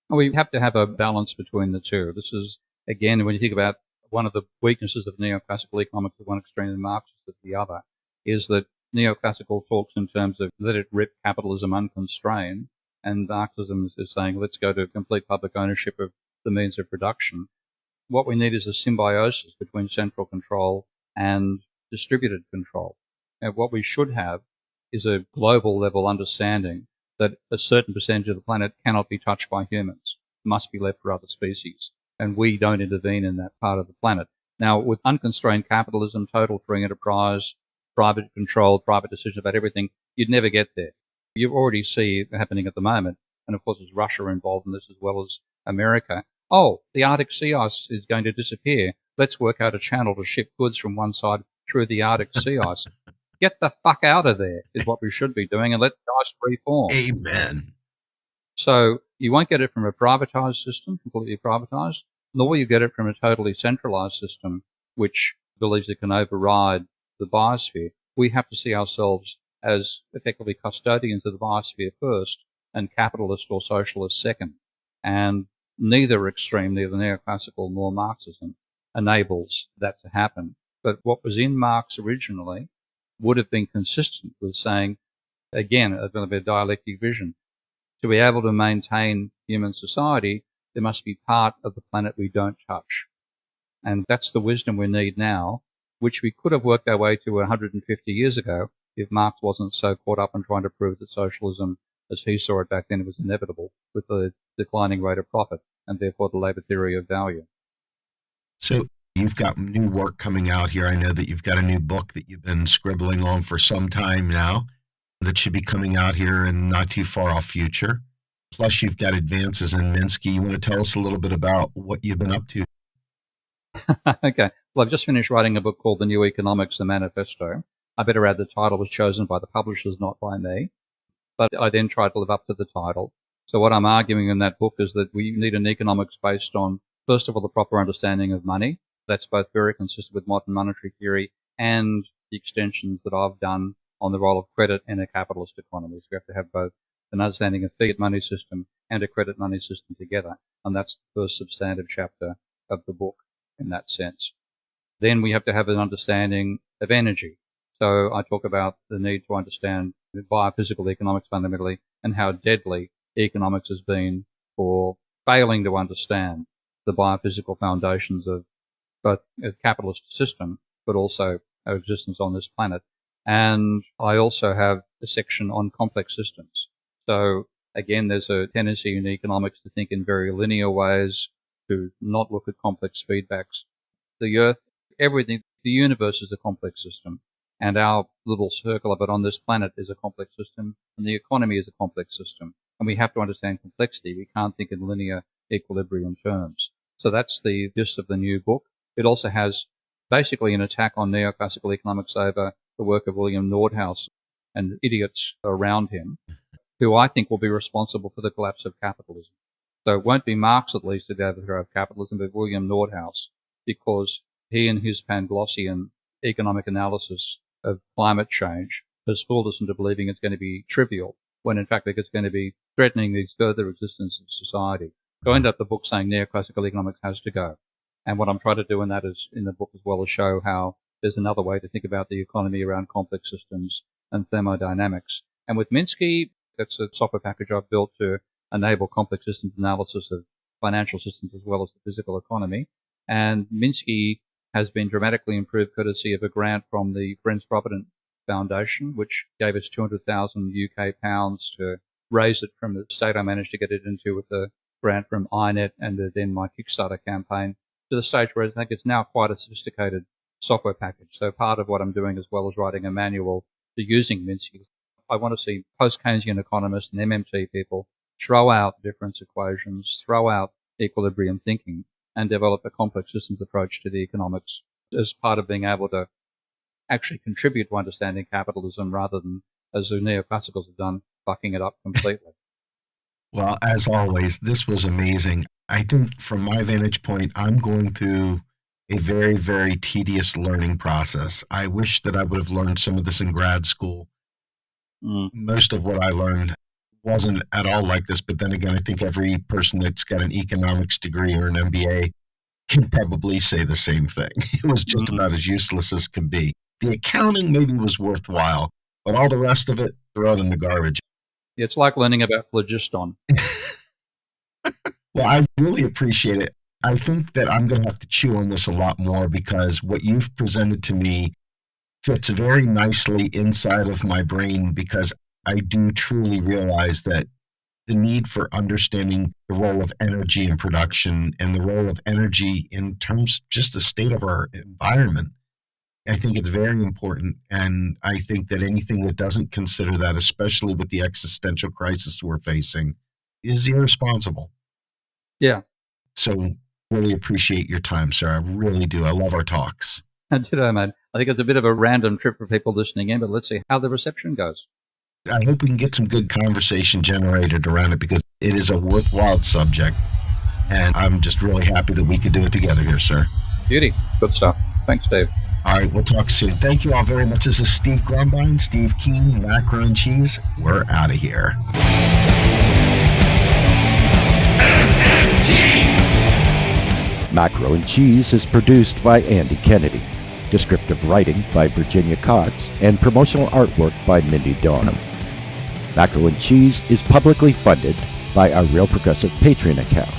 We have to have a balance between the two. This is, again, when you think about one of the weaknesses of neoclassical economics at one extreme and Marxist at the other, is that neoclassical talks in terms of let it rip capitalism unconstrained, and Marxism is saying let's go to complete public ownership of the means of production. What we need is a symbiosis between central control and distributed control. And what we should have is a global level understanding that a certain percentage of the planet cannot be touched by humans, must be left for other species, and we don't intervene in that part of the planet. Now, with unconstrained capitalism, total free enterprise, private control, private decision about everything, you'd never get there. You already see it happening at the moment, and of course there's Russia involved in this as well as America. Oh, the Arctic sea ice is going to disappear. Let's work out a channel to ship goods from one side through the Arctic sea ice. Get the fuck out of there is what we should be doing, and let the ice reform. Amen. So you won't get it from a privatized system, completely privatized, nor will you get it from a totally centralized system, which believes it can override the biosphere. We have to see ourselves as effectively custodians of the biosphere first, and capitalist or socialist second. And neither extreme, neither neoclassical nor Marxism, enables that to happen. But what was in Marx originally would have been consistent with saying, again, it's going to be a dialectic vision. To be able to maintain human society, there must be part of the planet we don't touch. And that's the wisdom we need now, which we could have worked our way to 150 years ago if Marx wasn't so caught up in trying to prove that socialism, as he saw it back then, was inevitable with the declining rate of profit and therefore the labor theory of value. So you've got new work coming out here. I know that you've got a new book that you've been scribbling on for some time now that should be coming out here in not too far off future. Plus, you've got advances in Minsky. You want to tell us a little bit about what you've been up to? Okay. Well, I've just finished writing a book called The New Economics, a Manifesto. I better add the title was chosen by the publishers, not by me. But I then tried to live up to the title. So what I'm arguing in that book is that we need an economics based on, first of all, the proper understanding of money. That's both very consistent with modern monetary theory and the extensions that I've done on the role of credit in a capitalist economy. So we have to have both an understanding of fiat money system and a credit money system together. And that's the first substantive chapter of the book in that sense. Then we have to have an understanding of energy. So I talk about the need to understand biophysical economics fundamentally and how deadly economics has been for failing to understand the biophysical foundations of both a capitalist system, but also our existence on this planet. And I also have a section on complex systems. So again, there's a tendency in economics to think in very linear ways, to not look at complex feedbacks. The Earth, everything, the universe is a complex system, and our little circle of it on this planet is a complex system, and the economy is a complex system. And we have to understand complexity. We can't think in linear equilibrium terms. So that's the gist of the new book. It also has basically an attack on neoclassical economics over the work of William Nordhaus and idiots around him, who I think will be responsible for the collapse of capitalism. So it won't be Marx, at least, at the overthrow of capitalism, but William Nordhaus, because he and his Panglossian economic analysis of climate change has fooled us into believing it's going to be trivial, when in fact it's going to be threatening the further existence of society. So I end up the book saying neoclassical economics has to go. And what I'm trying to do in that is, in the book as well, is show how there's another way to think about the economy around complex systems and thermodynamics. And with Minsky, that's a software package I've built to enable complex systems analysis of financial systems as well as the physical economy. And Minsky has been dramatically improved courtesy of a grant from the Friends Provident Foundation, which gave us 200,000 UK pounds to raise it from the state I managed to get it into with the grant from INET and then my Kickstarter campaign, to the stage where I think it's now quite a sophisticated software package. So part of what I'm doing as well is writing a manual to using Minsky. I want to see post-Keynesian economists and MMT people throw out difference equations, throw out equilibrium thinking, and develop a complex systems approach to the economics as part of being able to actually contribute to understanding capitalism rather than, as the neoclassicals have done, fucking it up completely. Well, as always, this was amazing. I think from my vantage point, I'm going through a very, very tedious learning process. I wish that I would have learned some of this in grad school. Most of what I learned wasn't at all like this, but then again, I think every person that's got an economics degree or an MBA can probably say the same thing. It was just about as useless as can be. The accounting maybe was worthwhile, but all the rest of it, throw it in the garbage. It's like learning about phlogiston. Well, I really appreciate it. I think that I'm going to have to chew on this a lot more because what you've presented to me fits very nicely inside of my brain, because I do truly realize that the need for understanding the role of energy in production and the role of energy in terms of just the state of our environment, I think it's very important. And I think that anything that doesn't consider that, especially with the existential crisis we're facing, is irresponsible. Yeah. So really appreciate your time, sir. I really do. I love our talks. Ditto, mate. I think it's a bit of a random trip for people listening in, but let's see how the reception goes. I hope we can get some good conversation generated around it, because it is a worthwhile subject. And I'm just really happy that we could do it together here, sir. Beauty. Good stuff. Thanks, Dave. All right, we'll talk soon. Thank you all very much. This is Steve Grumbine, Steve Keen, Macro and Cheese. We're out of here. Macro and Cheese is produced by Andy Kennedy. Descriptive writing by Virginia Cox and promotional artwork by Mindy Donham. Macro and Cheese is publicly funded by our Real Progressive Patreon account.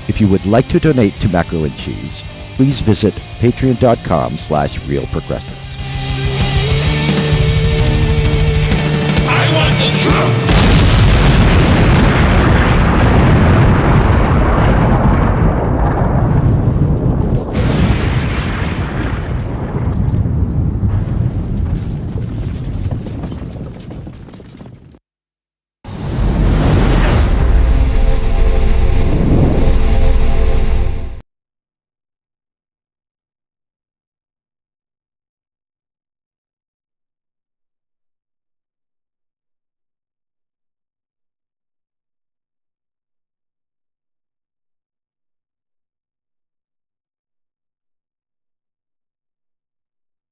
If you would like to donate to Macro and Cheese, please visit patreon.com/realprogressives. I want the truth.